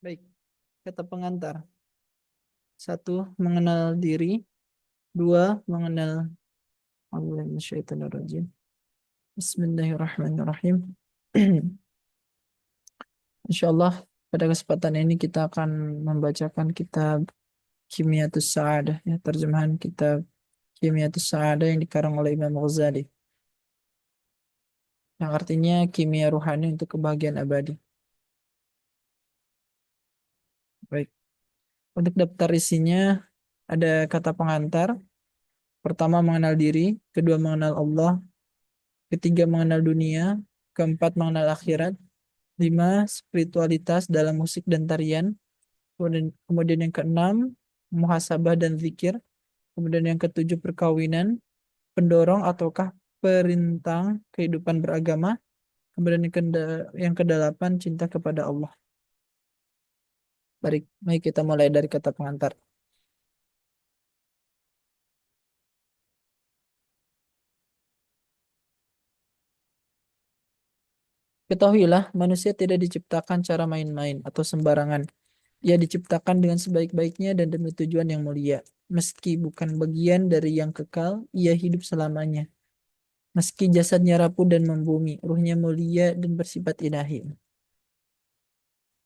Baik, kata pengantar. Satu, mengenal diri. Dua, mengenal Allah minasyaitonirrajim. Bismillahirrahmanirrahim. Insyaallah pada kesempatan ini kita akan membacakan kitab Kimyatus Sa'adah, ya, terjemahan kitab Kimyatus Sa'adah yang dikarang oleh Imam Ghazali, yang artinya kimia ruhani untuk kebahagiaan abadi. Baik, untuk daftar isinya ada kata pengantar. Pertama mengenal diri, kedua mengenal Allah, ketiga mengenal dunia, keempat mengenal akhirat, lima spiritualitas dalam musik dan tarian, kemudian yang keenam muhasabah dan zikir, kemudian yang ketujuh perkawinan, pendorong ataukah perintang kehidupan beragama, kemudian yang kedelapan cinta kepada Allah. Baik, mari kita mulai dari kata pengantar. Ketahuilah, manusia tidak diciptakan cara main-main atau sembarangan. Ia diciptakan dengan sebaik-baiknya dan demi tujuan yang mulia. Meski bukan bagian dari yang kekal, ia hidup selamanya. Meski jasadnya rapuh dan membumi, ruhnya mulia dan bersifat ilahi.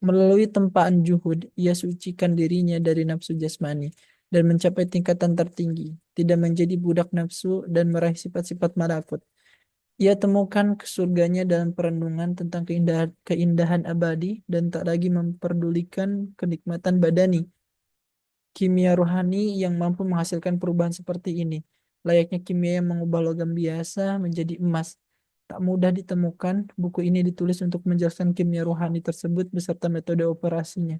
Melalui tempaan juhud, ia sucikan dirinya dari nafsu jasmani dan mencapai tingkatan tertinggi, tidak menjadi budak nafsu dan meraih sifat-sifat malakut. Ia temukan ke surganya dalam perenungan tentang keindahan abadi dan tak lagi memperdulikan kenikmatan badani. Kimia rohani yang mampu menghasilkan perubahan seperti ini. Layaknya kimia yang mengubah logam biasa menjadi emas. Tak mudah ditemukan, buku ini ditulis untuk menjelaskan kimia rohani tersebut beserta metode operasinya.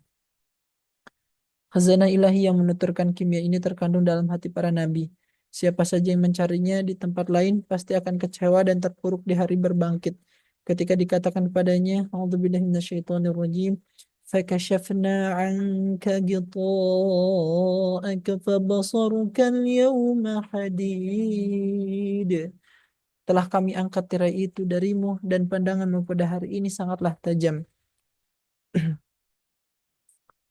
Khazanah ilahi yang menuturkan kimia ini terkandung dalam hati para nabi. Siapa saja yang mencarinya di tempat lain pasti akan kecewa dan terpuruk di hari berbangkit. Ketika dikatakan kepadanya, A'udzubillahi minasyaitonirrajim, فَكَشَفْنَا عَنْكَ غِطَاءَكَ فَبَصَرُكَ الْيَوْمَ حَدِيدٌ. Telah kami angkat tirai itu darimu dan pandanganmu pada hari ini sangatlah tajam.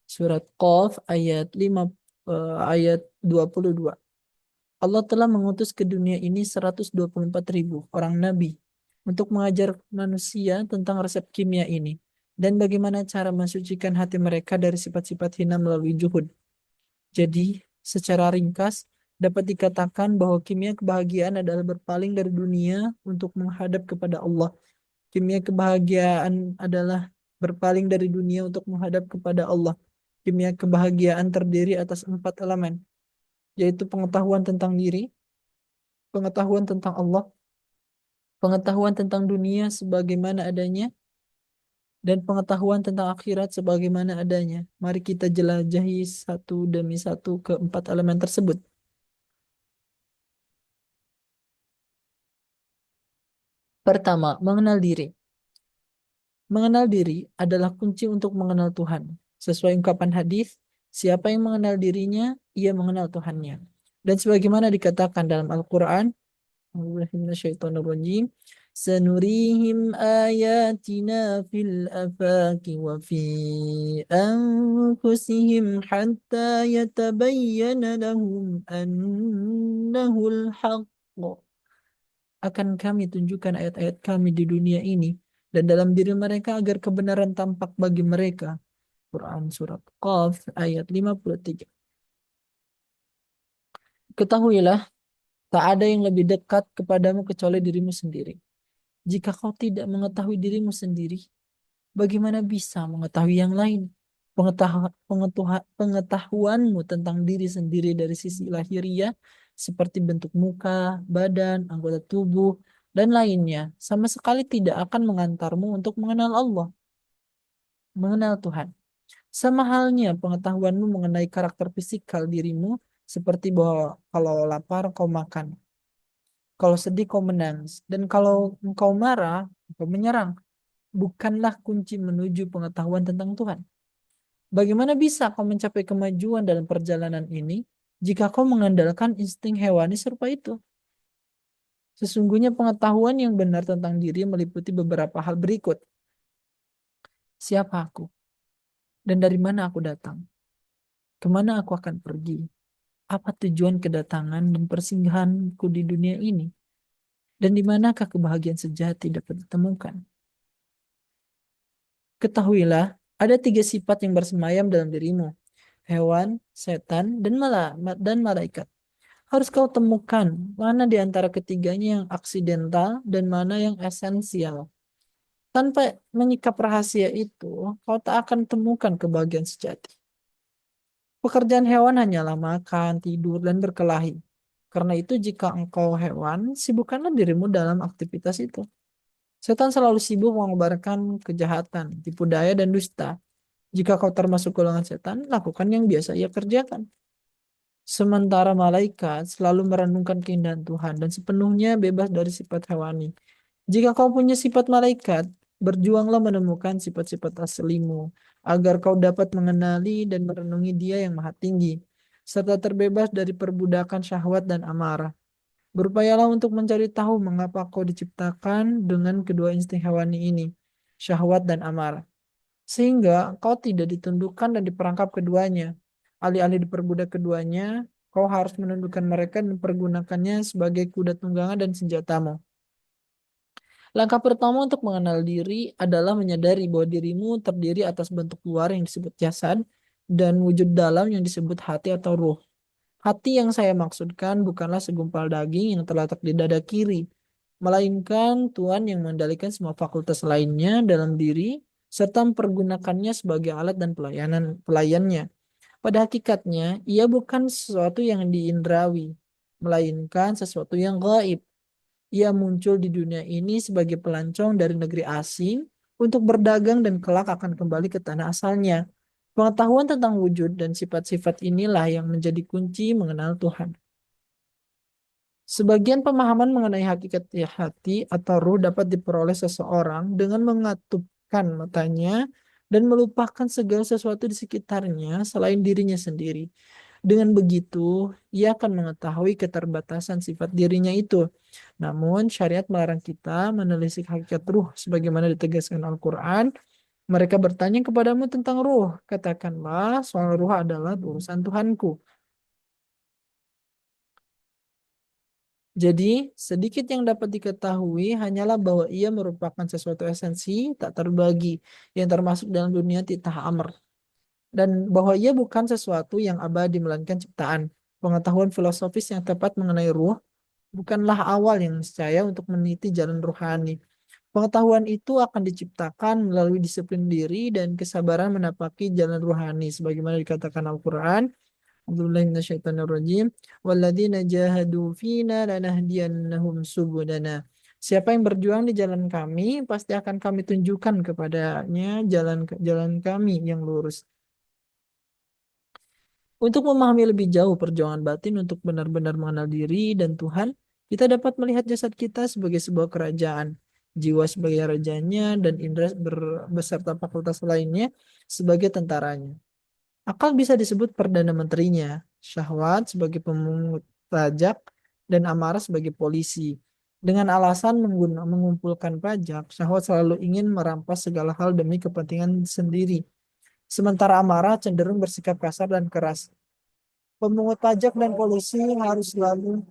Surat Qaf ayat 5 ayat 22. Allah telah mengutus ke dunia ini 124.000 orang nabi untuk mengajar manusia tentang resep kimia ini dan bagaimana cara mensucikan hati mereka dari sifat-sifat hina melalui juhud. Jadi, secara ringkas dapat dikatakan bahwa kimia kebahagiaan adalah berpaling dari dunia untuk menghadap kepada Allah. Kimia kebahagiaan adalah berpaling dari dunia untuk menghadap kepada Allah. Kimia kebahagiaan terdiri atas 4 elemen, yaitu pengetahuan tentang diri, pengetahuan tentang Allah, pengetahuan tentang dunia sebagaimana adanya, dan pengetahuan tentang akhirat sebagaimana adanya. Mari kita jelajahi satu demi satu keempat elemen tersebut. Pertama, mengenal diri. Mengenal diri adalah kunci untuk mengenal Tuhan. Sesuai ungkapan hadis, siapa yang mengenal dirinya, ia mengenal Tuhannya. Dan sebagaimana dikatakan dalam Al-Quran, A'udzubillahi Sanurihim ayatina fil afaki wa fi anfusihim hatta yatabayyana lahum annahul haqq. Akan kami tunjukkan ayat-ayat kami di dunia ini dan dalam diri mereka agar kebenaran tampak bagi mereka. Quran Surat Qaf ayat 53. Ketahuilah, tak ada yang lebih dekat kepadamu kecuali dirimu sendiri. Jika kau tidak mengetahui dirimu sendiri, bagaimana bisa mengetahui yang lain? Pengetahuanmu tentang diri sendiri dari sisi lahiriah, seperti bentuk muka, badan, anggota tubuh, dan lainnya, sama sekali tidak akan mengantarmu untuk mengenal Allah, mengenal Tuhan. Sama halnya pengetahuanmu mengenai karakter fisikal dirimu, seperti bahwa kalau lapar kau makan, kalau sedih kau menangis, dan kalau engkau marah, kau menyerang. Bukanlah kunci menuju pengetahuan tentang Tuhan. Bagaimana bisa kau mencapai kemajuan dalam perjalanan ini jika kau mengandalkan insting hewani serupa itu? Sesungguhnya pengetahuan yang benar tentang diri meliputi beberapa hal berikut. Siapa aku? Dan dari mana aku datang? Kemana aku akan pergi? Apa tujuan kedatangan dan persinggahanku di dunia ini? Dan di manakah kebahagiaan sejati dapat ditemukan? Ketahuilah, ada tiga sifat yang bersemayam dalam dirimu. Hewan, setan, dan malaikat. Harus kau temukan mana di antara ketiganya yang aksidental dan mana yang esensial. Tanpa menyikap rahasia itu, kau tak akan temukan kebahagiaan sejati. Pekerjaan hewan hanyalah makan, tidur, dan berkelahi. Karena itu jika engkau hewan, sibukkanlah dirimu dalam aktivitas itu. Setan selalu sibuk mengobarkan kejahatan, tipu daya, dan dusta. Jika kau termasuk golongan setan, lakukan yang biasa ia kerjakan. Sementara malaikat selalu merenungkan keindahan Tuhan dan sepenuhnya bebas dari sifat hewani. Jika kau punya sifat malaikat, berjuanglah menemukan sifat-sifat aslimu, agar kau dapat mengenali dan merenungi Dia yang Maha Tinggi, serta terbebas dari perbudakan syahwat dan amarah. Berupayalah untuk mencari tahu mengapa kau diciptakan dengan kedua insting hewani ini, syahwat dan amarah. Sehingga kau tidak ditundukkan dan diperangkap keduanya. Alih-alih diperbudak keduanya, kau harus menundukkan mereka dan pergunakannya sebagai kuda tunggangan dan senjatamu. Langkah pertama untuk mengenal diri adalah menyadari bahwa dirimu terdiri atas bentuk luar yang disebut jasad dan wujud dalam yang disebut hati atau ruh. Hati yang saya maksudkan bukanlah segumpal daging yang terletak di dada kiri, melainkan Tuhan yang mengendalikan semua fakultas lainnya dalam diri serta mempergunakannya sebagai alat dan pelayannya. Pada hakikatnya, ia bukan sesuatu yang diindrawi, melainkan sesuatu yang gaib. Ia muncul di dunia ini sebagai pelancong dari negeri asing untuk berdagang dan kelak akan kembali ke tanah asalnya. Pengetahuan tentang wujud dan sifat-sifat inilah yang menjadi kunci mengenal Tuhan. Sebagian pemahaman mengenai hakikat hati atau ruh dapat diperoleh seseorang dengan mengatupkan matanya dan melupakan segala sesuatu di sekitarnya selain dirinya sendiri. Dengan begitu, ia akan mengetahui keterbatasan sifat dirinya itu. Namun, syariat melarang kita menelisik hakikat ruh sebagaimana ditegaskan Al-Quran. Mereka bertanya kepadamu tentang ruh. Katakanlah, soal ruh adalah urusan Tuhanku. Jadi, sedikit yang dapat diketahui hanyalah bahwa ia merupakan sesuatu esensi tak terbagi yang termasuk dalam dunia titah amr. Dan bahwa ia bukan sesuatu yang abadi melainkan ciptaan. Pengetahuan filosofis yang tepat mengenai ruh bukanlah awal yang niscaya untuk meniti jalan ruhani. Pengetahuan itu akan diciptakan melalui disiplin diri dan kesabaran menapaki jalan ruhani. Sebagaimana dikatakan Al-Quran, A'udzubillahi minasyaitonirrajim. Walladzina jahadu fina lanahdiyannahum subulana. Siapa yang berjuang di jalan kami, pasti akan kami tunjukkan kepadanya jalan kami yang lurus. Untuk memahami lebih jauh perjuangan batin untuk benar-benar mengenal diri dan Tuhan, kita dapat melihat jasad kita sebagai sebuah kerajaan, jiwa sebagai rajanya, dan indera beserta fakultas lainnya sebagai tentaranya. Akal bisa disebut perdana menterinya, syahwat sebagai pemungut pajak, dan amarah sebagai polisi. Dengan alasan mengumpulkan pajak, syahwat selalu ingin merampas segala hal demi kepentingan sendiri. Sementara amarah cenderung bersikap kasar dan keras. Pemungut pajak dan polisi harus selalu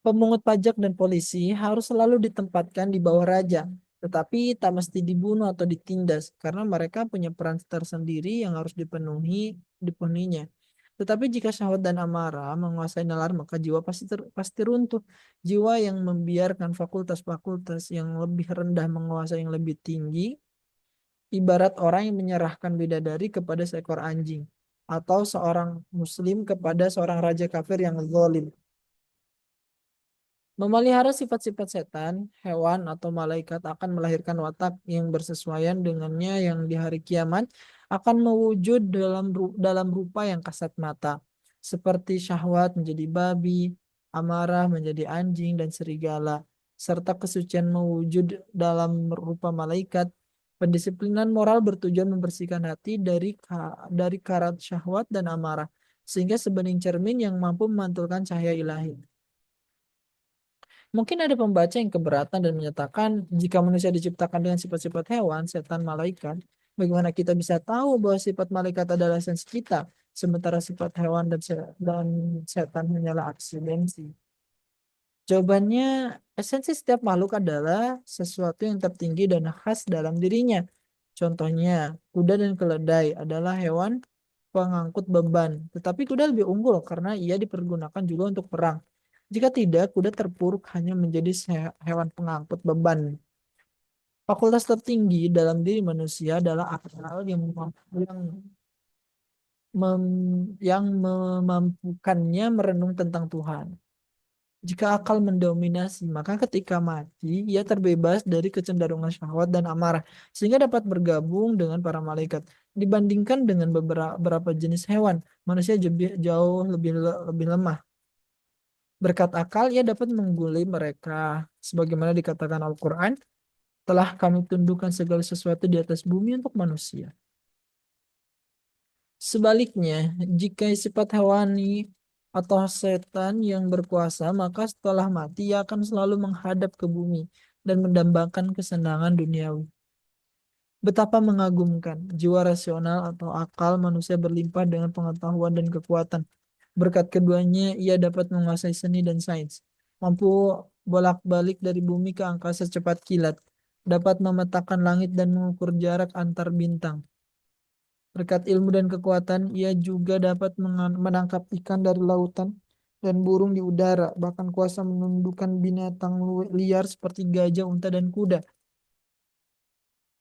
Pemungut pajak dan polisi harus selalu ditempatkan di bawah raja, tetapi tak mesti dibunuh atau ditindas karena mereka punya peran tersendiri yang harus dipenuhinya. Tetapi jika syahwat dan amarah menguasai nalar, maka jiwa pasti runtuh. Jiwa yang membiarkan fakultas-fakultas yang lebih rendah menguasai yang lebih tinggi, ibarat orang yang menyerahkan bidadari kepada seekor anjing, atau seorang muslim kepada seorang raja kafir yang zalim. Memelihara sifat-sifat setan, hewan, atau malaikat akan melahirkan watak yang bersesuaian dengannya yang di hari kiamat akan mewujud dalam rupa yang kasat mata. Seperti syahwat menjadi babi, amarah menjadi anjing dan serigala, serta kesucian mewujud dalam rupa malaikat. Pendisiplinan moral bertujuan membersihkan hati dari karat syahwat dan amarah, sehingga sebening cermin yang mampu memantulkan cahaya ilahi. Mungkin ada pembaca yang keberatan dan menyatakan jika manusia diciptakan dengan sifat-sifat hewan, setan, malaikat, bagaimana kita bisa tahu bahwa sifat malaikat adalah esensi kita, sementara sifat hewan dan setan hanyalah aksidensi. Jawabannya, esensi setiap makhluk adalah sesuatu yang tertinggi dan khas dalam dirinya. Contohnya, kuda dan keledai adalah hewan pengangkut beban, tetapi kuda lebih unggul karena ia dipergunakan juga untuk perang. Jika tidak, kuda terpuruk hanya menjadi hewan pengangkut beban. Fakultas tertinggi dalam diri manusia adalah akal yang memampukannya merenung tentang Tuhan. Jika akal mendominasi, maka ketika mati, ia terbebas dari kecenderungan syahwat dan amarah, sehingga dapat bergabung dengan para malaikat. Dibandingkan dengan beberapa jenis hewan, manusia jauh lebih lemah. Berkat akal, ia dapat mengguli mereka. Sebagaimana dikatakan Al-Quran, telah kami tundukkan segala sesuatu di atas bumi untuk manusia. Sebaliknya, jika sifat hewani atau setan yang berkuasa, maka setelah mati ia akan selalu menghadap ke bumi dan mendambakan kesenangan duniawi. Betapa mengagumkan jiwa rasional atau akal manusia berlimpah dengan pengetahuan dan kekuatan. Berkat keduanya, ia dapat menguasai seni dan sains, mampu bolak-balik dari bumi ke angkasa secepat kilat, dapat memetakan langit dan mengukur jarak antar bintang. Berkat ilmu dan kekuatan, ia juga dapat menangkap ikan dari lautan dan burung di udara, bahkan kuasa menundukkan binatang liar seperti gajah, unta, dan kuda.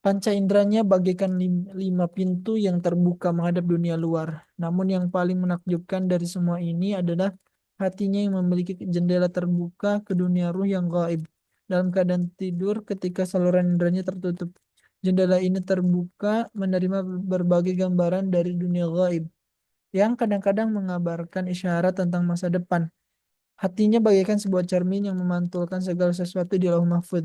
Panca inderanya bagaikan lima pintu yang terbuka menghadap dunia luar. Namun yang paling menakjubkan dari semua ini adalah hatinya yang memiliki jendela terbuka ke dunia ruh yang gaib. Dalam keadaan tidur ketika saluran inderanya tertutup. Jendela ini terbuka menerima berbagai gambaran dari dunia gaib yang kadang-kadang mengabarkan isyarat tentang masa depan. Hatinya bagaikan sebuah cermin yang memantulkan segala sesuatu di lauh mahfuz.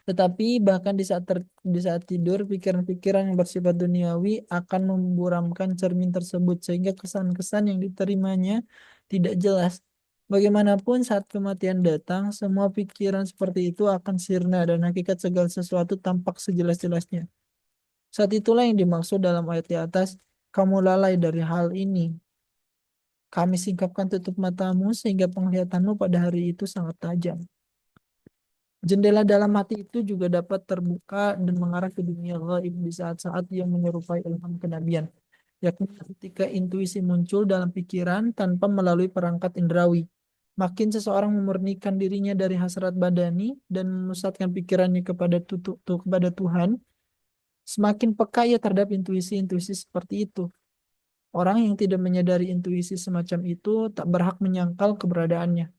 Tetapi bahkan di saat tidur, pikiran-pikiran yang bersifat duniawi akan memburamkan cermin tersebut sehingga kesan-kesan yang diterimanya tidak jelas. Bagaimanapun saat kematian datang, semua pikiran seperti itu akan sirna dan hakikat segala sesuatu tampak sejelas-jelasnya. Saat itulah yang dimaksud dalam ayat di atas, kamu lalai dari hal ini. Kami singkapkan tutup matamu sehingga penglihatanmu pada hari itu sangat tajam. Jendela dalam hati itu juga dapat terbuka dan mengarah ke dunia gaib di saat-saat yang menyerupai ilham kenabian, yakni ketika intuisi muncul dalam pikiran tanpa melalui perangkat indrawi. Makin seseorang memurnikan dirinya dari hasrat badani dan memusatkan pikirannya kepada Tuhan, semakin peka ia terhadap intuisi-intuisi seperti itu. Orang yang tidak menyadari intuisi semacam itu tak berhak menyangkal keberadaannya.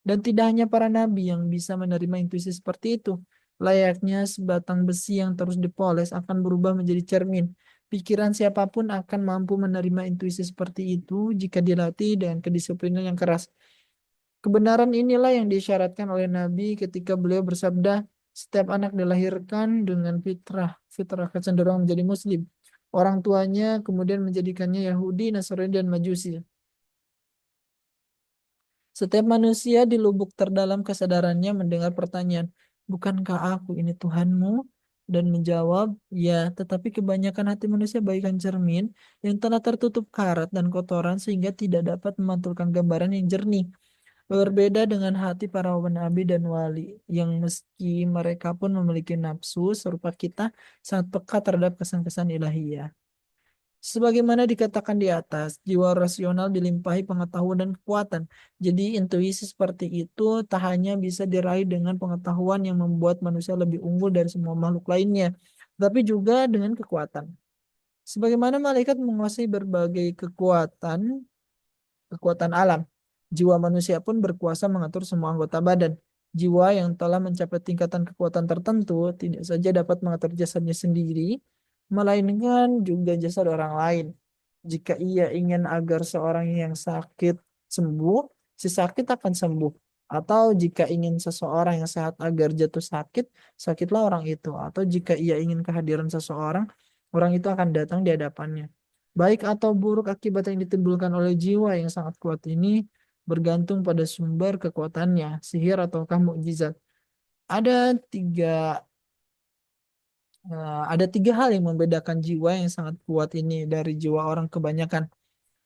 Dan tidak hanya para nabi yang bisa menerima intuisi seperti itu. Layaknya sebatang besi yang terus dipoles akan berubah menjadi cermin. Pikiran siapapun akan mampu menerima intuisi seperti itu jika dilatih dengan kedisiplinan yang keras. Kebenaran inilah yang disyaratkan oleh Nabi ketika beliau bersabda, setiap anak dilahirkan dengan fitrah kecenderungan menjadi Muslim. Orang tuanya kemudian menjadikannya Yahudi, Nasrani, dan Majusi. Setiap manusia di lubuk terdalam kesadarannya mendengar pertanyaan, bukankah aku ini Tuhanmu? Dan menjawab, ya, tetapi kebanyakan hati manusia bagaikan cermin yang telah tertutup karat dan kotoran sehingga tidak dapat memantulkan gambaran yang jernih. Berbeda dengan hati para nabi dan wali, yang meski mereka pun memiliki nafsu serupa kita, sangat peka terhadap kesan-kesan ilahiyah. Sebagaimana dikatakan di atas, jiwa rasional dilimpahi pengetahuan dan kekuatan. Jadi intuisi seperti itu tak hanya bisa diraih dengan pengetahuan yang membuat manusia lebih unggul dari semua makhluk lainnya, tapi juga dengan kekuatan. Sebagaimana malaikat menguasai berbagai kekuatan alam. Jiwa manusia pun berkuasa mengatur semua anggota badan. Jiwa yang telah mencapai tingkatan kekuatan tertentu tidak saja dapat mengatur jasadnya sendiri, melainkan juga jasad orang lain. Jika ia ingin agar seorang yang sakit sembuh, si sakit akan sembuh. Atau jika ingin seseorang yang sehat agar jatuh sakit, sakitlah orang itu. Atau jika ia ingin kehadiran seseorang, orang itu akan datang di hadapannya. Baik atau buruk akibat yang ditimbulkan oleh jiwa yang sangat kuat ini bergantung pada sumber kekuatannya, sihir ataukah mukjizat. Ada tiga ada tiga hal yang membedakan jiwa yang sangat kuat ini dari jiwa orang kebanyakan.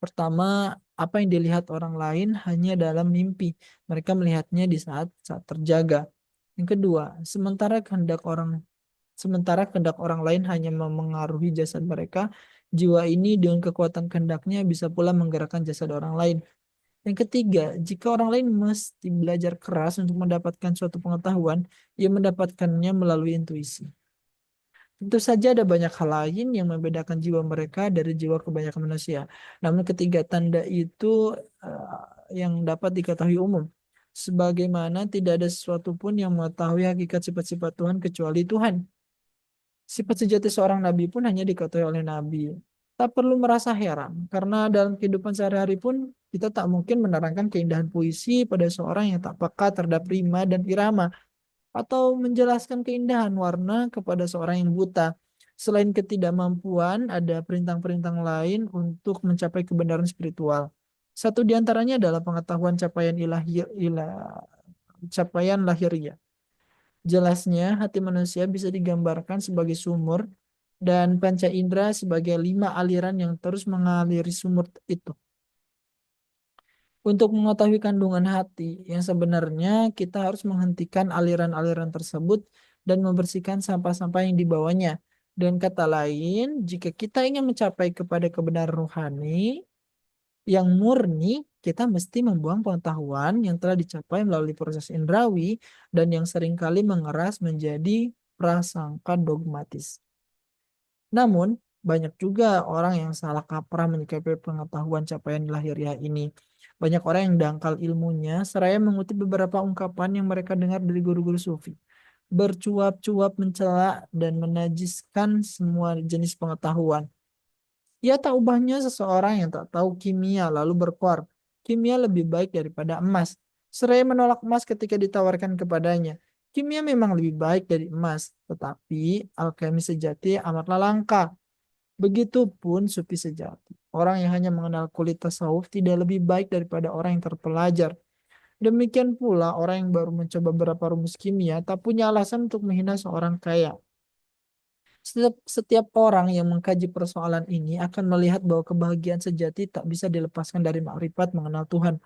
Pertama, apa yang dilihat orang lain hanya dalam mimpi. Mereka melihatnya di saat terjaga. Yang kedua, sementara kehendak orang lain hanya memengaruhi jasad mereka, jiwa ini dengan kekuatan kehendaknya bisa pula menggerakkan jasad orang lain. Yang ketiga, jika orang lain mesti belajar keras untuk mendapatkan suatu pengetahuan, ia mendapatkannya melalui intuisi. Tentu saja ada banyak hal lain yang membedakan jiwa mereka dari jiwa kebanyakan manusia. Namun ketiga tanda itu yang dapat diketahui umum. Sebagaimana tidak ada sesuatu pun yang mengetahui hakikat sifat-sifat Tuhan kecuali Tuhan. Sifat sejati seorang nabi pun hanya diketahui oleh nabi. Tak perlu merasa heran, karena dalam kehidupan sehari-hari pun kita tak mungkin menerangkan keindahan puisi pada seorang yang tak peka terhadap rima dan irama, atau menjelaskan keindahan warna kepada seorang yang buta. Selain ketidakmampuan, ada perintah-perintah lain untuk mencapai kebenaran spiritual. Satu di antaranya adalah pengetahuan capaian lahiriah. Jelasnya, hati manusia bisa digambarkan sebagai sumur dan panca indera sebagai 5 aliran yang terus mengaliri sumur itu. Untuk mengetahui kandungan hati yang sebenarnya, kita harus menghentikan aliran-aliran tersebut dan membersihkan sampah-sampah yang dibawanya. Dengan kata lain, jika kita ingin mencapai kepada kebenaran rohani yang murni, kita mesti membuang pengetahuan yang telah dicapai melalui proses indrawi dan yang seringkali mengeras menjadi prasangka dogmatis. Namun, banyak juga orang yang salah kaprah menyikapi pengetahuan capaian lahiriah ini. Banyak orang yang dangkal ilmunya, seraya mengutip beberapa ungkapan yang mereka dengar dari guru-guru sufi. Bercuap-cuap mencela dan menajiskan semua jenis pengetahuan. Ia tak ubahnya seseorang yang tak tahu kimia lalu berkuar. Kimia lebih baik daripada emas. Seraya menolak emas ketika ditawarkan kepadanya. Kimia memang lebih baik dari emas, tetapi alkemi sejati amatlah langka. Begitupun sufi sejati. Orang yang hanya mengenal kulit tasawuf tidak lebih baik daripada orang yang terpelajar. Demikian pula orang yang baru mencoba beberapa rumus kimia tak punya alasan untuk menghina seorang kaya. Setiap orang yang mengkaji persoalan ini akan melihat bahwa kebahagiaan sejati tak bisa dilepaskan dari makrifat mengenal Tuhan.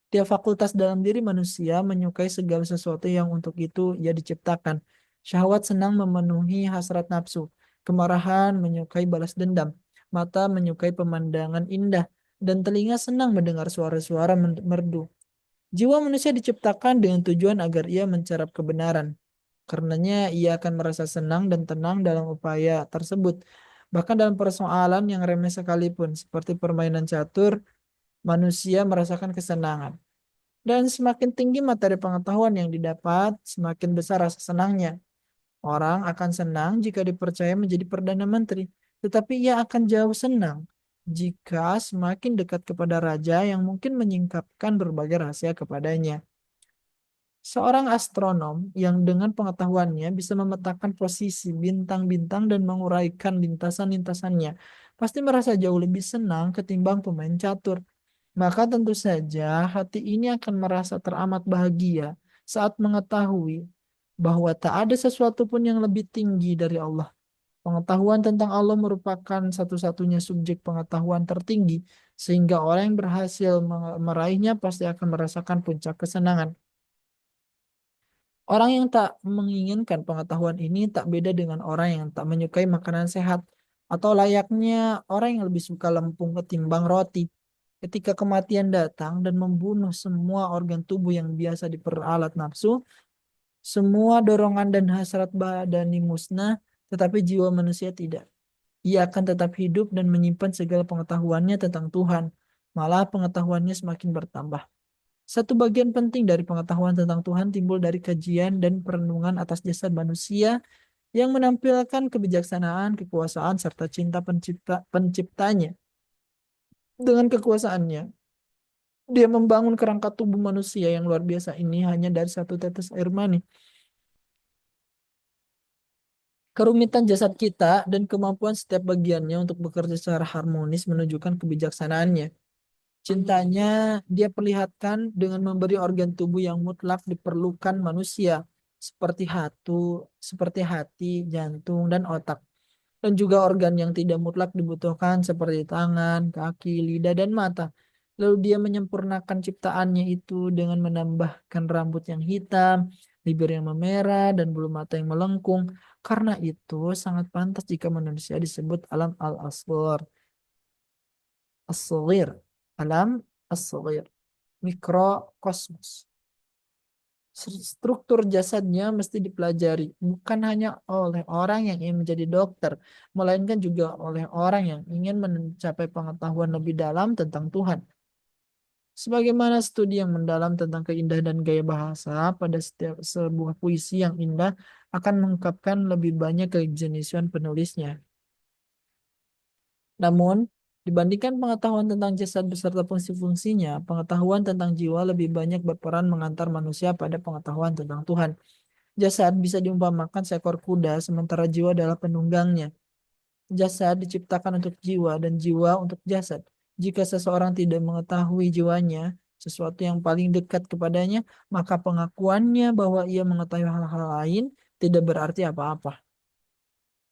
Tiap fakultas dalam diri manusia menyukai segala sesuatu yang untuk itu ia diciptakan. Syahwat senang memenuhi hasrat nafsu. Kemarahan menyukai balas dendam. Mata menyukai pemandangan indah. Dan telinga senang mendengar suara-suara merdu. Jiwa manusia diciptakan dengan tujuan agar ia mencerap kebenaran. Karenanya ia akan merasa senang dan tenang dalam upaya tersebut. Bahkan dalam persoalan yang remeh sekalipun, seperti permainan catur, manusia merasakan kesenangan. Dan semakin tinggi materi pengetahuan yang didapat, semakin besar rasa senangnya. Orang akan senang jika dipercaya menjadi Perdana Menteri, tetapi ia akan jauh senang jika semakin dekat kepada raja yang mungkin menyingkapkan berbagai rahasia kepadanya. Seorang astronom yang dengan pengetahuannya bisa memetakan posisi bintang-bintang dan menguraikan lintasan-lintasannya, pasti merasa jauh lebih senang ketimbang pemain catur. Maka tentu saja hati ini akan merasa teramat bahagia saat mengetahui bahwa tak ada sesuatu pun yang lebih tinggi dari Allah. Pengetahuan tentang Allah merupakan satu-satunya subjek pengetahuan tertinggi, sehingga orang yang berhasil meraihnya pasti akan merasakan puncak kesenangan. Orang yang tak menginginkan pengetahuan ini tak beda dengan orang yang tak menyukai makanan sehat, atau layaknya orang yang lebih suka lempung ketimbang roti. Ketika kematian datang dan membunuh semua organ tubuh yang biasa diperalat nafsu, semua dorongan dan hasrat badani musnah, tetapi jiwa manusia tidak. Ia akan tetap hidup dan menyimpan segala pengetahuannya tentang Tuhan. Malah pengetahuannya semakin bertambah. Satu bagian penting dari pengetahuan tentang Tuhan timbul dari kajian dan perenungan atas jasad manusia yang menampilkan kebijaksanaan, kekuasaan, serta cinta penciptanya. Dengan kekuasaannya, dia membangun kerangka tubuh manusia yang luar biasa ini hanya dari satu tetes air mani. Kerumitan jasad kita dan kemampuan setiap bagiannya untuk bekerja secara harmonis menunjukkan kebijaksanaannya. Cintanya dia perlihatkan dengan memberi organ tubuh yang mutlak diperlukan manusia, seperti seperti hati, jantung, dan otak. Dan juga organ yang tidak mutlak dibutuhkan seperti tangan, kaki, lidah, dan mata. Lalu dia menyempurnakan ciptaannya itu dengan menambahkan rambut yang hitam, bibir yang memerah, dan bulu mata yang melengkung. Karena itu sangat pantas jika manusia disebut alam al-asghar. As-saghir. Alam as-saghir. Mikrokosmos. Struktur jasadnya mesti dipelajari, bukan hanya oleh orang yang ingin menjadi dokter, melainkan juga oleh orang yang ingin mencapai pengetahuan lebih dalam tentang Tuhan. Sebagaimana studi yang mendalam tentang keindahan dan gaya bahasa pada setiap sebuah puisi yang indah akan mengungkapkan lebih banyak kejenisaan penulisnya. Namun, dibandingkan pengetahuan tentang jasad beserta fungsi-fungsinya, pengetahuan tentang jiwa lebih banyak berperan mengantar manusia pada pengetahuan tentang Tuhan. Jasad bisa diumpamakan seekor kuda, sementara jiwa adalah penunggangnya. Jasad diciptakan untuk jiwa dan jiwa untuk jasad. Jika seseorang tidak mengetahui jiwanya, sesuatu yang paling dekat kepadanya, maka pengakuannya bahwa ia mengetahui hal-hal lain tidak berarti apa-apa.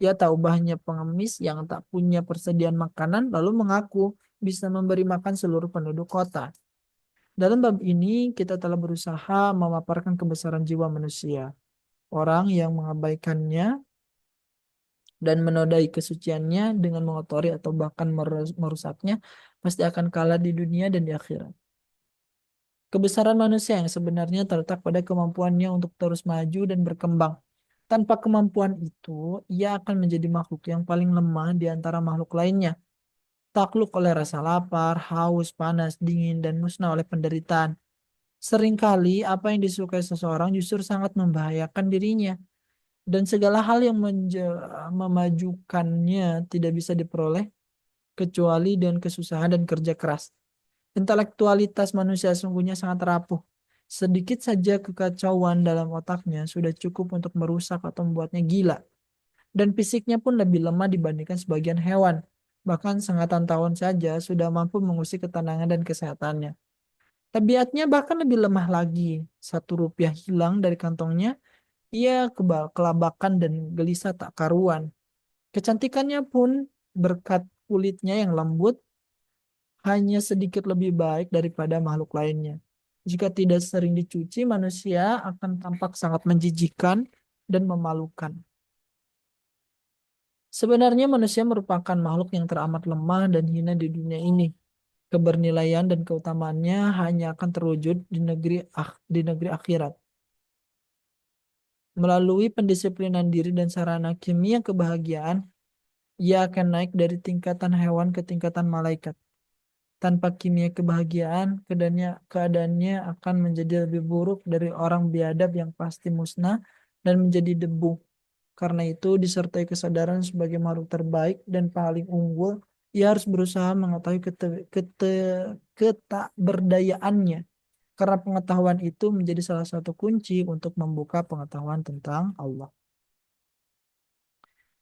Ia tahu bahannya pengemis yang tak punya persediaan makanan, lalu mengaku bisa memberi makan seluruh penduduk kota. Dalam bab ini, kita telah berusaha memaparkan kebesaran jiwa manusia. Orang yang mengabaikannya dan menodai kesuciannya dengan mengotori atau bahkan merusaknya pasti akan kalah di dunia dan di akhirat. Kebesaran manusia yang sebenarnya terletak pada kemampuannya untuk terus maju dan berkembang. Tanpa kemampuan itu, ia akan menjadi makhluk yang paling lemah di antara makhluk lainnya. Takluk oleh rasa lapar, haus, panas, dingin, dan musnah oleh penderitaan. Seringkali apa yang disukai seseorang justru sangat membahayakan dirinya. Dan segala hal yang memajukannya tidak bisa diperoleh kecuali dengan kesusahan dan kerja keras. Intelektualitas manusia sungguhnya sangat rapuh. Sedikit saja kekacauan dalam otaknya sudah cukup untuk merusak atau membuatnya gila. Dan fisiknya pun lebih lemah dibandingkan sebagian hewan. Bahkan sengatan tahun saja sudah mampu mengusik ketenangan dan kesehatannya. Tabiatnya bahkan lebih lemah lagi. 1 rupiah hilang dari kantongnya, ia kelabakan dan gelisah tak karuan. Kecantikannya pun berkat kulitnya yang lembut hanya sedikit lebih baik daripada makhluk lainnya. Jika tidak sering dicuci, manusia akan tampak sangat menjijikkan dan memalukan. Sebenarnya manusia merupakan makhluk yang teramat lemah dan hina di dunia ini. Kebernilaian dan keutamaannya hanya akan terwujud di negeri akhirat. Melalui pendisiplinan diri dan sarana kimia kebahagiaan, ia akan naik dari tingkatan hewan ke tingkatan malaikat. Tanpa kimia kebahagiaan, keadaannya akan menjadi lebih buruk dari orang biadab yang pasti musnah dan menjadi debu. Karena itu, disertai kesadaran sebagai makhluk terbaik dan paling unggul, ia harus berusaha mengetahui ketakberdayaannya. Karena pengetahuan itu menjadi salah satu kunci untuk membuka pengetahuan tentang Allah.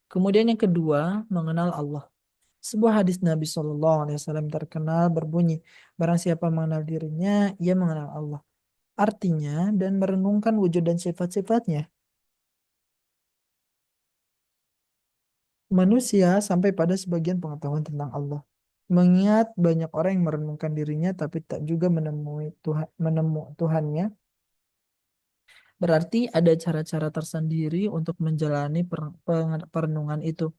Kemudian yang kedua, mengenal Allah. Sebuah hadis Nabi Shallallahu Alaihi Wasallam terkenal berbunyi, barang siapa mengenal dirinya, ia mengenal Allah. Artinya, dan merenungkan wujud dan sifat-sifatnya. Manusia sampai pada sebagian pengetahuan tentang Allah. Mengingat banyak orang yang merenungkan dirinya tapi tak juga menemui Tuhannya, berarti ada cara-cara tersendiri untuk menjalani perenungan itu.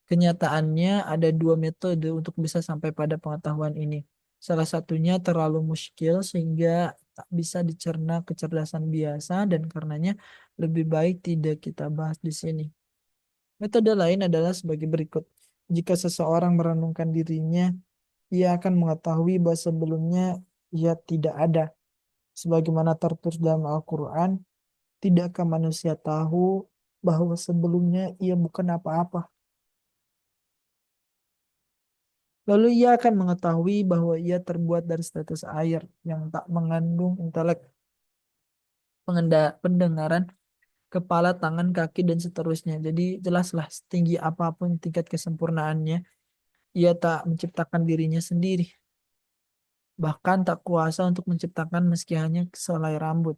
Kenyataannya ada 2 metode untuk bisa sampai pada pengetahuan ini. Salah satunya terlalu muskil sehingga tak bisa dicerna kecerdasan biasa dan karenanya lebih baik tidak kita bahas di sini. Metode lain adalah sebagai berikut. Jika seseorang merenungkan dirinya, ia akan mengetahui bahwa sebelumnya ia tidak ada. Sebagaimana tertulis dalam Al-Quran, tidakkah manusia tahu bahwa sebelumnya ia bukan apa-apa? Lalu ia akan mengetahui bahwa ia terbuat dari status air yang tak mengandung intelek, pendengaran, kepala, tangan, kaki, dan seterusnya. Jadi jelaslah setinggi apapun tingkat kesempurnaannya, ia tak menciptakan dirinya sendiri. bahkan tak kuasa untuk menciptakan meski hanya sehelai rambut.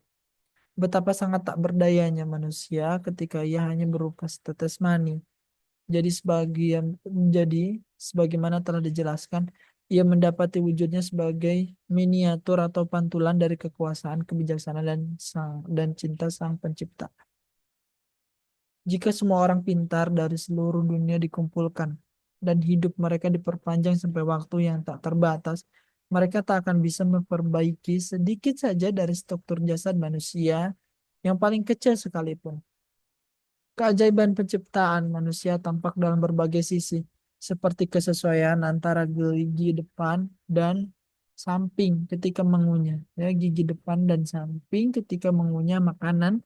Betapa sangat tak berdayanya manusia ketika ia hanya berupa setetes mani. Jadi sebagaimana telah dijelaskan, ia mendapati wujudnya sebagai miniatur atau pantulan dari kekuasaan, kebijaksanaan dan cinta sang pencipta. Jika semua orang pintar dari seluruh dunia dikumpulkan dan hidup mereka diperpanjang sampai waktu yang tak terbatas, mereka tak akan bisa memperbaiki sedikit saja dari struktur jasad manusia yang paling kecil sekalipun. Keajaiban penciptaan manusia tampak dalam berbagai sisi, seperti kesesuaian antara gigi depan dan samping ketika mengunyah, ya, gigi depan dan samping ketika mengunyah makanan,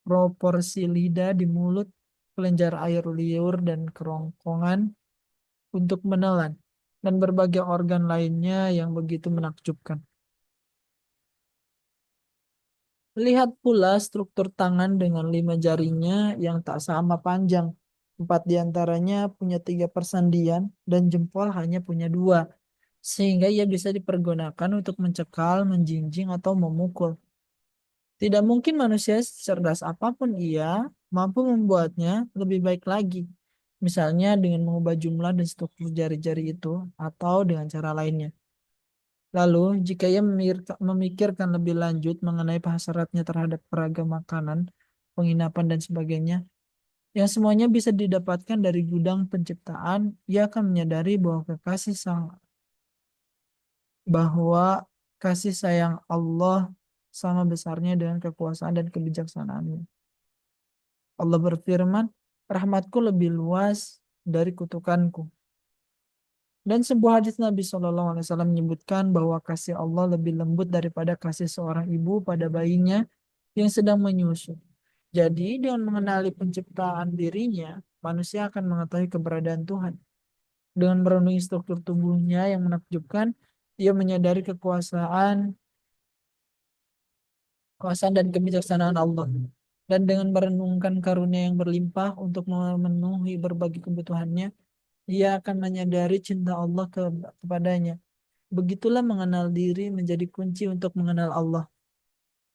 proporsi lidah di mulut, kelenjar air liur dan kerongkongan untuk menelan, dan berbagai organ lainnya yang begitu menakjubkan. Lihat pula struktur tangan dengan 5 jarinya yang tak sama panjang. 4 diantaranya punya 3 persendian dan jempol hanya punya 2. Sehingga ia bisa dipergunakan untuk mencekal, menjinjing, atau memukul. Tidak mungkin manusia cerdas apapun ia mampu membuatnya lebih baik lagi. Misalnya dengan mengubah jumlah dan struktur jari-jari itu atau dengan cara lainnya. Lalu, jika ia memikirkan lebih lanjut mengenai hasratnya terhadap beragam makanan, penginapan, dan sebagainya, yang semuanya bisa didapatkan dari gudang penciptaan, ia akan menyadari bahwa kasih sayang Allah sama besarnya dengan kekuasaan dan kebijaksanaannya. Allah berfirman, rahmatku lebih luas dari kutukanku. Dan sebuah hadis Nabi SAW menyebutkan bahwa kasih Allah lebih lembut daripada kasih seorang ibu pada bayinya yang sedang menyusu. Jadi dengan mengenali penciptaan dirinya, manusia akan mengetahui keberadaan Tuhan. Dengan merenungi struktur tubuhnya yang menakjubkan, ia menyadari kekuasaan dan kebijaksanaan Allah. Dan dengan merenungkan karunia yang berlimpah untuk memenuhi berbagai kebutuhannya, ia akan menyadari cinta Allah kepadanya. Begitulah mengenal diri menjadi kunci untuk mengenal Allah.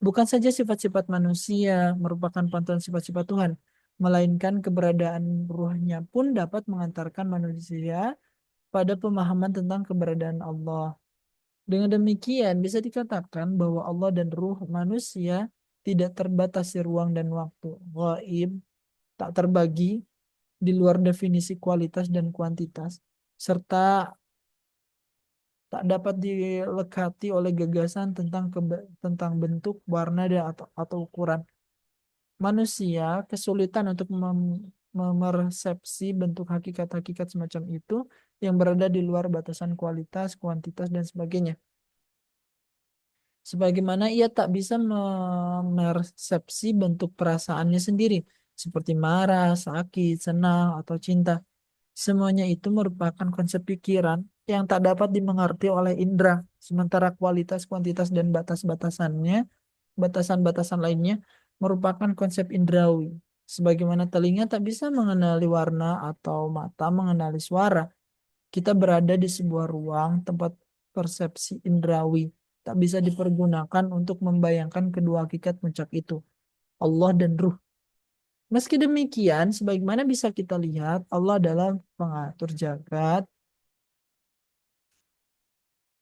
Bukan saja sifat-sifat manusia merupakan pantulan sifat-sifat Tuhan, melainkan keberadaan ruhnya pun dapat mengantarkan manusia pada pemahaman tentang keberadaan Allah. Dengan demikian, bisa dikatakan bahwa Allah dan ruh manusia tidak terbatasi ruang dan waktu. Gaib, tak terbagi di luar definisi kualitas dan kuantitas, serta tak dapat dilekati oleh gagasan tentang bentuk, warna, dan atau ukuran. Manusia kesulitan untuk memersepsi bentuk hakikat-hakikat semacam itu yang berada di luar batasan kualitas, kuantitas, dan sebagainya. Sebagaimana ia tak bisa memersepsi bentuk perasaannya sendiri, seperti marah, sakit, senang, atau cinta. Semuanya itu merupakan konsep pikiran yang tak dapat dimengerti oleh indera, sementara kualitas, kuantitas, dan batasan-batasan lainnya merupakan konsep indrawi. Sebagaimana telinga tak bisa mengenali warna atau mata mengenali suara. Kita berada di sebuah ruang tempat persepsi indrawi tak bisa dipergunakan untuk membayangkan kedua hakikat puncak itu, Allah dan Ruh. Meski demikian, sebagaimana bisa kita lihat, Allah adalah pengatur jagat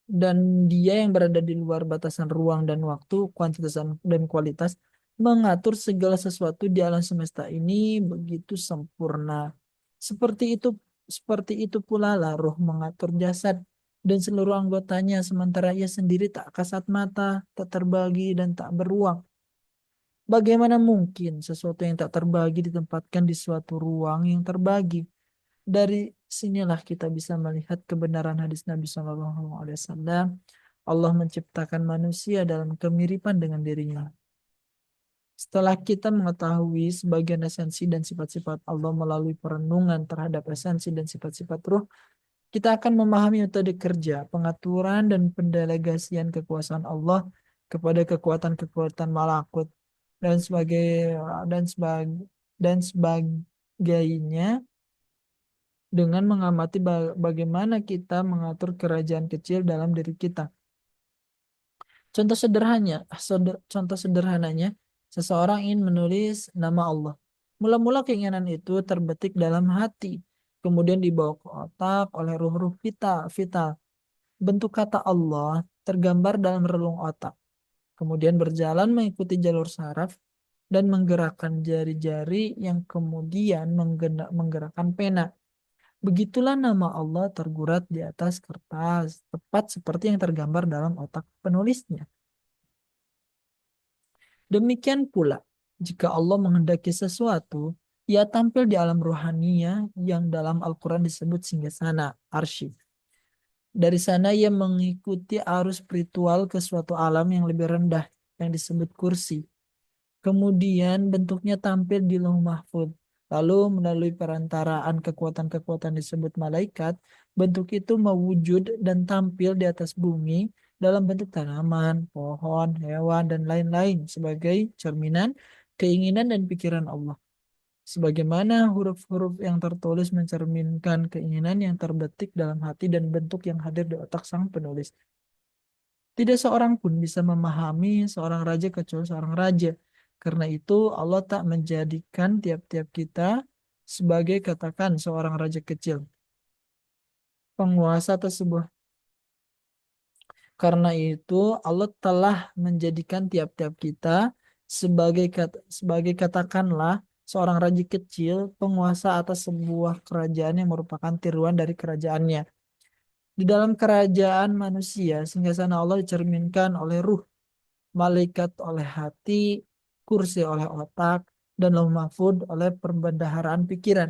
dan Dia yang berada di luar batasan ruang dan waktu, kuantitas dan kualitas, mengatur segala sesuatu di alam semesta ini begitu sempurna. Seperti itu, seperti itu pula lah Roh mengatur jasad dan seluruh anggotanya, sementara Ia sendiri tak kasat mata, tak terbagi dan tak beruang. Bagaimana mungkin sesuatu yang tak terbagi ditempatkan di suatu ruang yang terbagi? Dari sinilah kita bisa melihat kebenaran hadis Nabi SAW. Allah menciptakan manusia dalam kemiripan dengan dirinya. Setelah kita mengetahui sebagian esensi dan sifat-sifat Allah melalui perenungan terhadap esensi dan sifat-sifat ruh, kita akan memahami metode kerja, pengaturan dan pendelegasian kekuasaan Allah kepada kekuatan-kekuatan malakut dan sebagai dan sebagai dan sebagainya dengan mengamati bagaimana kita mengatur kerajaan kecil dalam diri kita. Contoh sederhananya, seseorang ingin menulis nama Allah. Mula-mula keinginan itu terbetik dalam hati, kemudian dibawa ke otak oleh ruh-ruh vital. Bentuk kata Allah tergambar dalam relung otak, kemudian berjalan mengikuti jalur saraf dan menggerakkan jari-jari yang kemudian menggerakkan pena. Begitulah nama Allah tergurat di atas kertas, tepat seperti yang tergambar dalam otak penulisnya. Demikian pula, jika Allah menghendaki sesuatu, ia tampil di alam rohaninya yang dalam Al-Quran disebut singgasana, arsy. Dari sana ia mengikuti arus spiritual ke suatu alam yang lebih rendah, yang disebut kursi. Kemudian bentuknya tampil di Lauh Mahfuz. Lalu melalui perantaraan kekuatan-kekuatan disebut malaikat, bentuk itu mewujud dan tampil di atas bumi dalam bentuk tanaman, pohon, hewan, dan lain-lain sebagai cerminan keinginan dan pikiran Allah. Sebagaimana huruf-huruf yang tertulis mencerminkan keinginan yang terbetik dalam hati dan bentuk yang hadir di otak sang penulis. Tidak seorang pun bisa memahami seorang raja kecuali seorang raja. Karena itu Allah tak menjadikan tiap-tiap kita sebagai katakan seorang raja kecil, penguasa atau sebuah. Karena itu Allah telah menjadikan tiap-tiap kita sebagai katakanlah seorang raja kecil, penguasa atas sebuah kerajaan yang merupakan tiruan dari kerajaannya. Di dalam kerajaan manusia, singgasana Allah dicerminkan oleh ruh, malaikat oleh hati, kursi oleh otak, dan lauh mahfud oleh perbendaharaan pikiran.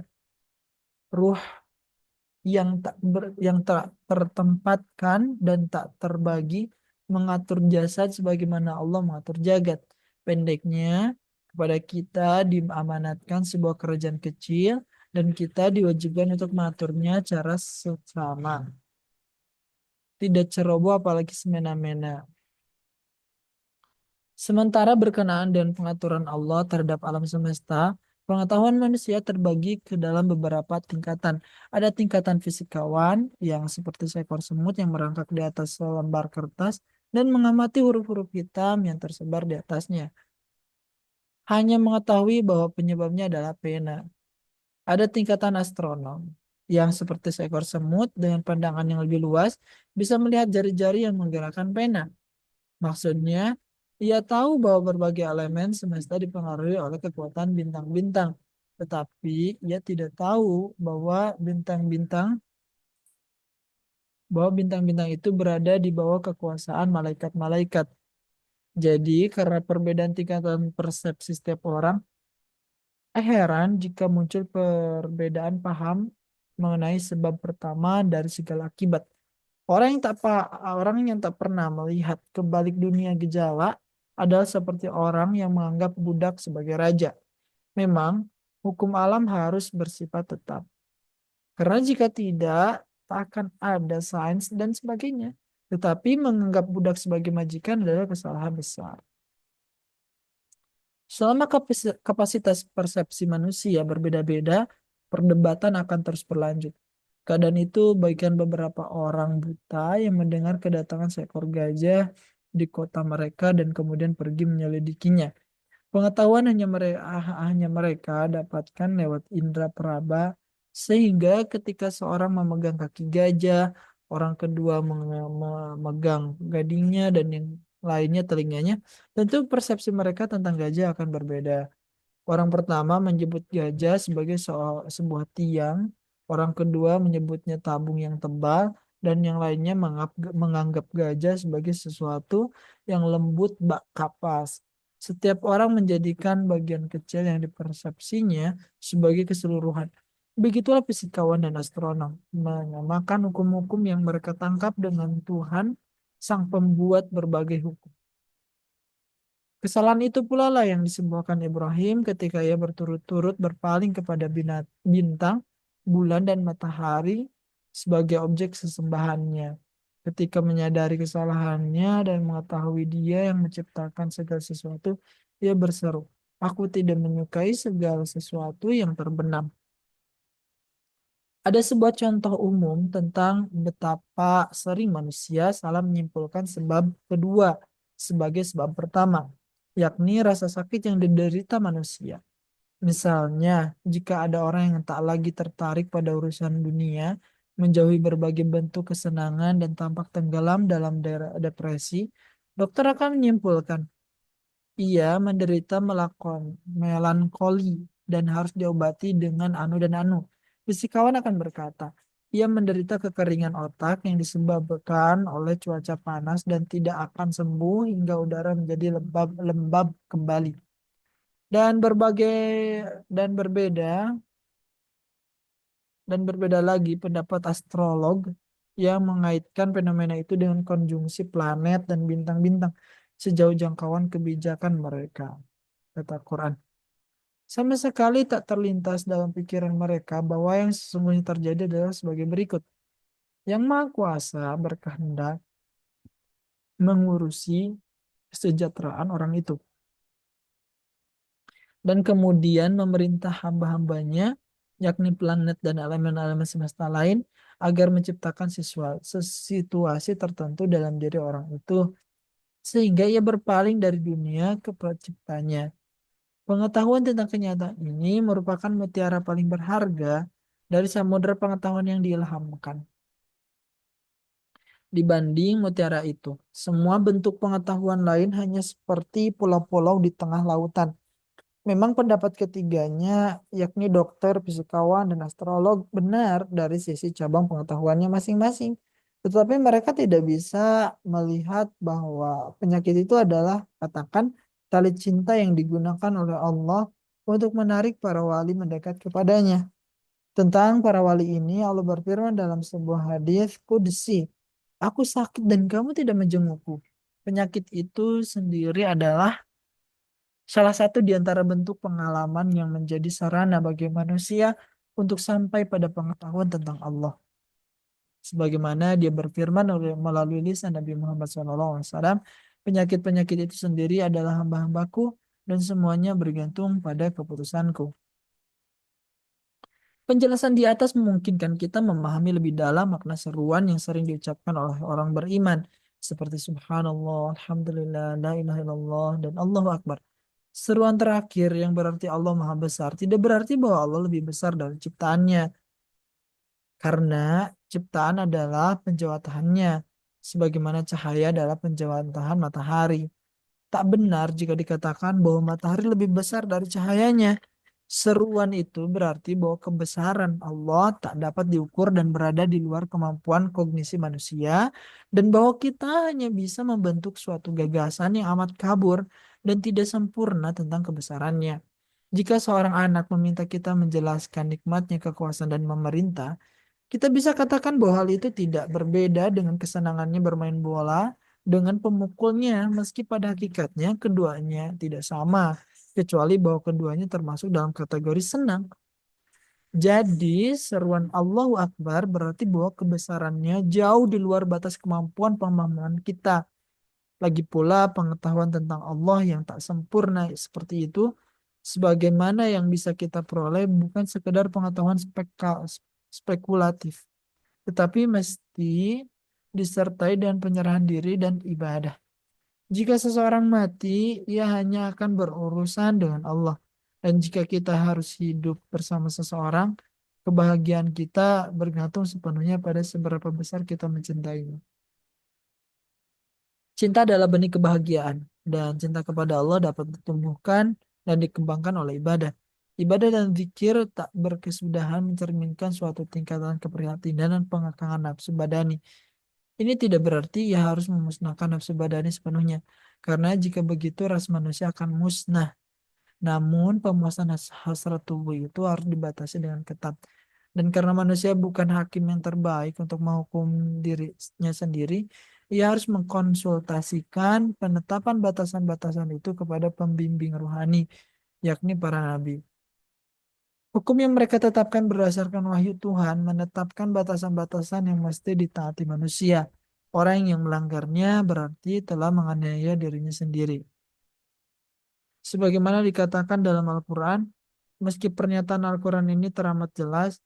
Ruh yang tak tertempatkan dan tak terbagi mengatur jasad sebagaimana Allah mengatur jagat. Pendeknya, kepada kita diamanatkan sebuah kerajaan kecil dan kita diwajibkan untuk mengaturnya cara seksama. Tidak ceroboh apalagi semena-mena. Sementara berkenaan dengan pengaturan Allah terhadap alam semesta, pengetahuan manusia terbagi ke dalam beberapa tingkatan. Ada tingkatan fisikawan yang seperti seekor semut yang merangkak di atas selembar kertas dan mengamati huruf-huruf hitam yang tersebar di atasnya. Hanya mengetahui bahwa penyebabnya adalah pena. Ada tingkatan astronom yang seperti seekor semut dengan pandangan yang lebih luas bisa melihat jari-jari yang menggerakkan pena. Maksudnya, ia tahu bahwa berbagai elemen semesta dipengaruhi oleh kekuatan bintang-bintang. Tetapi ia tidak tahu bahwa bintang-bintang itu berada di bawah kekuasaan malaikat-malaikat. Jadi, karena perbedaan tingkatan persepsi setiap orang, heran jika muncul perbedaan paham mengenai sebab pertama dari segala akibat. Orang yang tak pernah melihat kebalik dunia gejala adalah seperti orang yang menganggap budak sebagai raja. Memang hukum alam harus bersifat tetap. Karena jika tidak, tak akan ada sains dan sebagainya. Tetapi menganggap budak sebagai majikan adalah kesalahan besar. Selama kapasitas persepsi manusia berbeda-beda, perdebatan akan terus berlanjut. Keadaan itu bagikan beberapa orang buta yang mendengar kedatangan seekor gajah di kota mereka dan kemudian pergi menyelidikinya. Pengetahuan hanya mereka dapatkan lewat indera peraba, sehingga ketika seorang memegang kaki gajah, orang kedua memegang gadingnya dan yang lainnya telinganya, tentu persepsi mereka tentang gajah akan berbeda. Orang pertama menyebut gajah sebagai sebuah tiang, orang kedua menyebutnya tabung yang tebal, dan yang lainnya menganggap gajah sebagai sesuatu yang lembut bak kapas. Setiap orang menjadikan bagian kecil yang dipersepsinya sebagai keseluruhan. Begitulah fisikawan dan astronom menyamakan hukum-hukum yang mereka tangkap dengan Tuhan, sang pembuat berbagai hukum. Kesalahan itu pula lah yang disembuhkan Ibrahim ketika ia berturut-turut berpaling kepada bintang, bulan, dan matahari sebagai objek sesembahannya. Ketika menyadari kesalahannya dan mengetahui dia yang menciptakan segala sesuatu, ia berseru, "Aku tidak menyukai segala sesuatu yang terbenam." Ada sebuah contoh umum tentang betapa sering manusia salah menyimpulkan sebab kedua sebagai sebab pertama, yakni rasa sakit yang diderita manusia. Misalnya, jika ada orang yang tak lagi tertarik pada urusan dunia, menjauhi berbagai bentuk kesenangan dan tampak tenggelam dalam depresi, dokter akan menyimpulkan ia menderita melankoli dan harus diobati dengan anu dan anu. Fisikawan akan berkata, ia menderita kekeringan otak yang disebabkan oleh cuaca panas dan tidak akan sembuh hingga udara menjadi lembab kembali. Dan berbagai dan berbeda dan berbeda lagi pendapat astrolog yang mengaitkan fenomena itu dengan konjungsi planet dan bintang-bintang sejauh jangkauan kebijakan mereka, kata Quran. Sama sekali tak terlintas dalam pikiran mereka bahwa yang sesungguhnya terjadi adalah sebagai berikut. Yang Maha Kuasa berkehendak mengurusi kesejahteraan orang itu. Dan kemudian memerintah hamba-hambanya, yakni planet dan elemen-elemen semesta lain, agar menciptakan situasi tertentu dalam diri orang itu, sehingga ia berpaling dari dunia ke penciptanya. Pengetahuan tentang kenyataan ini merupakan mutiara paling berharga dari samudera pengetahuan yang diilhamkan. Dibanding mutiara itu, semua bentuk pengetahuan lain hanya seperti pulau-pulau di tengah lautan. Memang pendapat ketiganya, yakni dokter, fisikawan, dan astrolog, benar dari sisi cabang pengetahuannya masing-masing. Tetapi mereka tidak bisa melihat bahwa penyakit itu adalah, katakan, tali cinta yang digunakan oleh Allah untuk menarik para wali mendekat kepadanya. Tentang para wali ini, Allah berfirman dalam sebuah hadis qudsi, "Aku sakit dan kamu tidak menjengukku." Penyakit itu sendiri adalah salah satu di antara bentuk pengalaman yang menjadi sarana bagi manusia untuk sampai pada pengetahuan tentang Allah. Sebagaimana dia berfirman melalui lisan Nabi Muhammad SAW, penyakit-penyakit itu sendiri adalah hamba-hambaku dan semuanya bergantung pada keputusanku. Penjelasan di atas memungkinkan kita memahami lebih dalam makna seruan yang sering diucapkan oleh orang beriman, seperti Subhanallah, Alhamdulillah, La ilaha illallah, dan Allahu Akbar. Seruan terakhir yang berarti Allah Maha Besar tidak berarti bahwa Allah lebih besar dari ciptaannya, karena ciptaan adalah penjawatannya, sebagaimana cahaya adalah penjawatan matahari. Tak benar jika dikatakan bahwa matahari lebih besar dari cahayanya. Seruan itu berarti bahwa kebesaran Allah tak dapat diukur dan berada di luar kemampuan kognisi manusia, dan bahwa kita hanya bisa membentuk suatu gagasan yang amat kabur dan tidak sempurna tentang kebesarannya. Jika seorang anak meminta kita menjelaskan nikmatnya kekuasaan dan memerintah, kita bisa katakan bahwa hal itu tidak berbeda dengan kesenangannya bermain bola dengan pemukulnya, meski pada hakikatnya keduanya tidak sama, kecuali bahwa keduanya termasuk dalam kategori senang. Jadi, seruan Allahu Akbar berarti bahwa kebesarannya jauh di luar batas kemampuan pemahaman kita. Lagi pula, pengetahuan tentang Allah yang tak sempurna seperti itu, sebagaimana yang bisa kita peroleh bukan sekedar pengetahuan spekulatif, tetapi mesti disertai dengan penyerahan diri dan ibadah. Jika seseorang mati, ia hanya akan berurusan dengan Allah. Dan jika kita harus hidup bersama seseorang, kebahagiaan kita bergantung sepenuhnya pada seberapa besar kita mencintainya. Cinta adalah benih kebahagiaan, dan cinta kepada Allah dapat ditumbuhkan dan dikembangkan oleh ibadah. Ibadah dan zikir tak berkesudahan mencerminkan suatu tingkatan keprihatinan dan pengekangan nafsu badani. Ini tidak berarti ia harus memusnahkan nafsu badani sepenuhnya, karena jika begitu ras manusia akan musnah. Namun pemuasan hasrat tubuh itu harus dibatasi dengan ketat. Dan karena manusia bukan hakim yang terbaik untuk menghukum dirinya sendiri, ia harus mengkonsultasikan penetapan batasan-batasan itu kepada pembimbing rohani, yakni para nabi. Hukum yang mereka tetapkan berdasarkan wahyu Tuhan menetapkan batasan-batasan yang mesti ditaati manusia. Orang yang melanggarnya berarti telah menganiaya dirinya sendiri. Sebagaimana dikatakan dalam Al-Quran, meski pernyataan Al-Quran ini teramat jelas,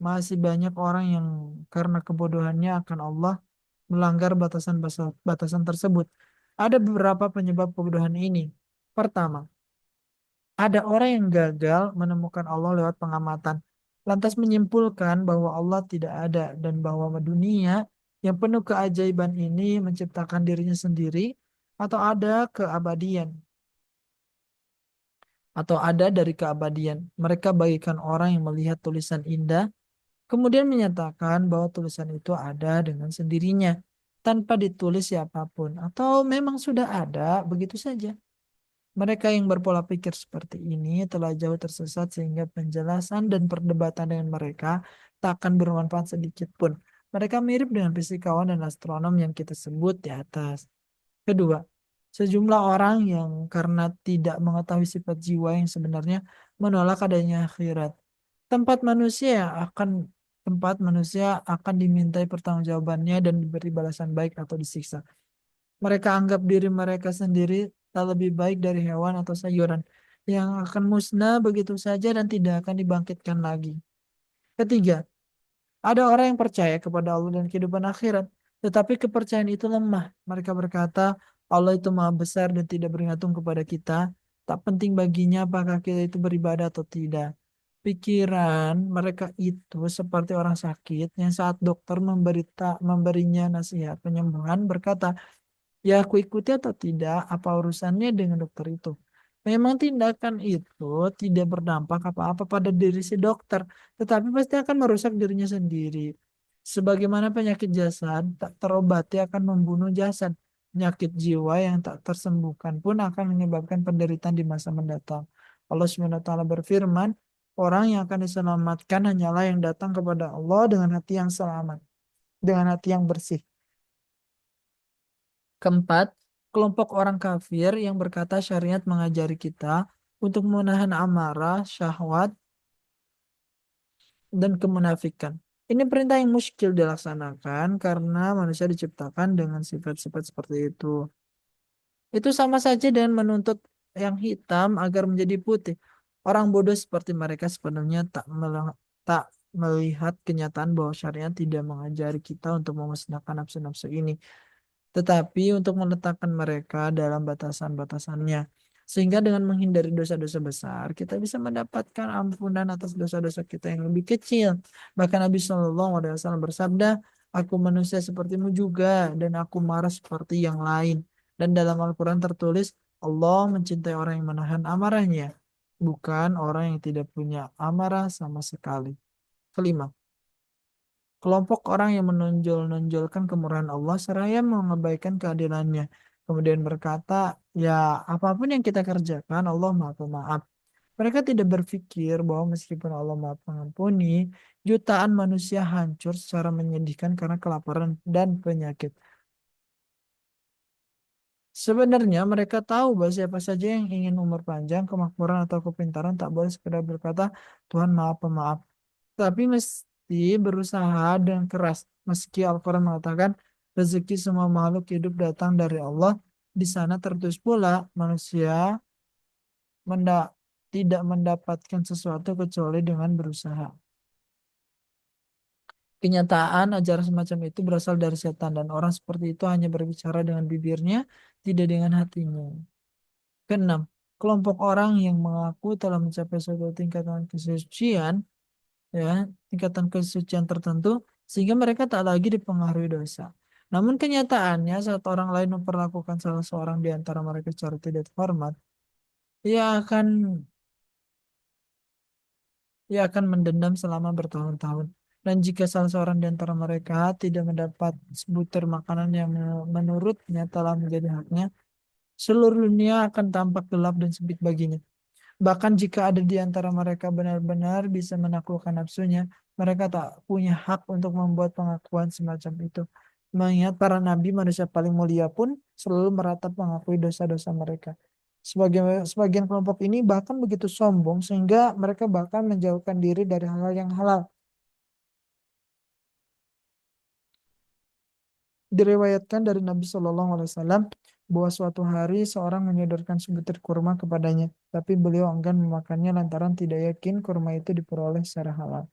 masih banyak orang yang karena kebodohannya akan Allah melanggar batasan-batasan tersebut. Ada beberapa penyebab kebodohan ini. Pertama, ada orang yang gagal menemukan Allah lewat pengamatan, lantas menyimpulkan bahwa Allah tidak ada dan bahwa dunia yang penuh keajaiban ini menciptakan dirinya sendiri atau ada keabadian atau ada dari keabadian. Mereka bagikan orang yang melihat tulisan indah, kemudian menyatakan bahwa tulisan itu ada dengan sendirinya tanpa ditulis siapapun atau memang sudah ada begitu saja. Mereka yang berpola pikir seperti ini telah jauh tersesat sehingga penjelasan dan perdebatan dengan mereka tak akan bermanfaat sedikit pun. Mereka mirip dengan fisikawan dan astronom yang kita sebut di atas. Kedua, sejumlah orang yang karena tidak mengetahui sifat jiwa yang sebenarnya menolak adanya akhirat. Tempat manusia yang akan tempat manusia akan dimintai pertanggungjawabannya dan diberi balasan baik atau disiksa. Mereka anggap diri mereka sendiri tak lebih baik dari hewan atau sayuran yang akan musnah begitu saja dan tidak akan dibangkitkan lagi. Ketiga, ada orang yang percaya kepada Allah dan kehidupan akhirat, tetapi kepercayaan itu lemah. Mereka berkata, Allah itu maha besar dan tidak bergantung kepada kita. Tak penting baginya apakah kita itu beribadah atau tidak. Pikiran mereka itu seperti orang sakit yang saat dokter memberinya nasihat penyembuhan berkata, ya aku ikuti atau tidak, apa urusannya dengan dokter itu? Memang tindakan itu tidak berdampak apa-apa pada diri si dokter, tetapi pasti akan merusak dirinya sendiri. Sebagaimana penyakit jasad tak terobati akan membunuh jasad, penyakit jiwa yang tak tersembuhkan pun akan menyebabkan penderitaan di masa mendatang. Allah SWT berfirman, orang yang akan diselamatkan hanyalah yang datang kepada Allah dengan hati yang selamat, dengan hati yang bersih. Keempat, kelompok orang kafir yang berkata syariat mengajari kita untuk menahan amarah, syahwat, dan kemunafikan. Ini perintah yang muskil dilaksanakan karena manusia diciptakan dengan sifat-sifat seperti itu. Itu sama saja dengan menuntut yang hitam agar menjadi putih. Orang bodoh seperti mereka sepenuhnya tak melihat kenyataan bahwa syariat tidak mengajari kita untuk memusnahkan nafsu-nafsu ini, tetapi untuk meletakkan mereka dalam batasan-batasannya. Sehingga dengan menghindari dosa-dosa besar, kita bisa mendapatkan ampunan atas dosa-dosa kita yang lebih kecil. Bahkan Nabi Shallallahu Alaihi Wasallam bersabda, aku manusia sepertimu juga, dan aku marah seperti yang lain. Dan dalam Al-Quran tertulis, Allah mencintai orang yang menahan amarahnya, bukan orang yang tidak punya amarah sama sekali. Kelima, kelompok orang yang menonjol-nonjolkan kemurahan Allah seraya mengabaikan keadilannya. Kemudian berkata, ya apapun yang kita kerjakan Allah Maha Pemaaf. Mereka tidak berpikir bahwa meskipun Allah Maha Pengampuni, jutaan manusia hancur secara menyedihkan karena kelaparan dan penyakit. Sebenarnya mereka tahu bahwa siapa saja yang ingin umur panjang, kemakmuran atau kepintaran tak boleh sekedar berkata Tuhan Maha Pemaaf, tapi mesti berusaha dan keras. Meski Al-Quran mengatakan rezeki semua makhluk hidup datang dari Allah, di sana tertulis pula manusia menda- tidak mendapatkan sesuatu kecuali dengan berusaha. Kenyataan ajaran semacam itu berasal dari setan dan orang seperti itu hanya berbicara dengan bibirnya, tidak dengan hatinya. Keenam, kelompok orang yang mengaku telah mencapai suatu tingkatan kesucian, ya, tingkatan kesucian tertentu, sehingga mereka tak lagi dipengaruhi dosa. Namun kenyataannya saat orang lain memperlakukan salah seorang di antara mereka secara tidak terhormat, ia akan ia akan mendendam selama bertahun-tahun. Dan jika salah seorang di antara mereka tidak mendapat sebutir makanan yang menurutnya telah menjadi haknya, seluruh dunia akan tampak gelap dan sempit baginya. Bahkan jika ada di antara mereka benar-benar bisa menaklukkan nafsunya, mereka tak punya hak untuk membuat pengakuan semacam itu. Mengingat para nabi manusia paling mulia pun selalu meratap mengakui dosa-dosa mereka. Sebagian kelompok ini bahkan begitu sombong sehingga mereka bahkan menjauhkan diri dari hal-hal yang halal. Diriwayatkan dari Nabi Shallallahu Alaihi Wasallam bahwa suatu hari seorang menyodorkan sebutir kurma kepadanya, tapi beliau enggan memakannya lantaran tidak yakin kurma itu diperoleh secara halal.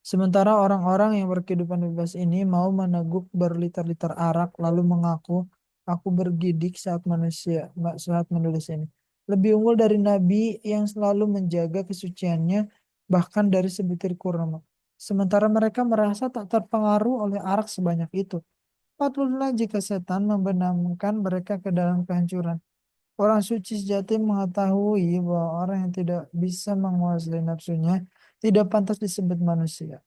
Sementara orang-orang yang berkehidupan bebas ini mau meneguk berliter-liter arak lalu mengaku, Aku bergidik saat menulis ini. Lebih unggul dari nabi yang selalu menjaga kesuciannya, bahkan dari sebutir kurma. Sementara mereka merasa tak terpengaruh oleh arak sebanyak itu. Patutlah jika setan membenamkan mereka ke dalam kehancuran. Orang suci sejati mengetahui bahwa orang yang tidak bisa menguasai nafsunya tidak pantas disebut manusia.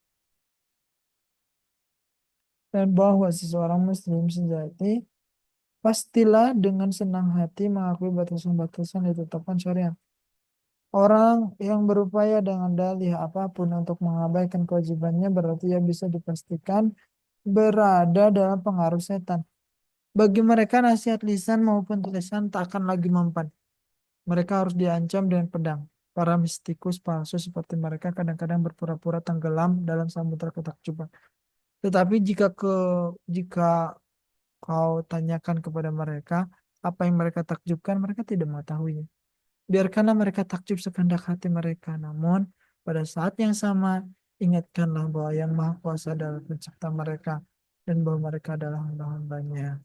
Dan bahwa seseorang muslim sejati pastilah dengan senang hati mengakui batasan-batasan yang ditetapkan syariat. Orang yang berupaya dengan dalih apapun untuk mengabaikan kewajibannya berarti ia bisa dipastikan berada dalam pengaruh setan. Bagi mereka nasihat lisan maupun tulisan tak akan lagi mempan. Mereka harus diancam dengan pedang. Para mistikus palsu seperti mereka kadang-kadang berpura-pura tenggelam dalam samudera ketakjuban. Tetapi jika kau tanyakan kepada mereka apa yang mereka takjubkan, mereka tidak mengetahuinya. Biarkanlah mereka takjub sekehendak hati mereka. Namun, pada saat yang sama, ingatkanlah bahwa yang Maha Kuasa adalah pencipta mereka dan bahwa mereka adalah hamba-hambanya.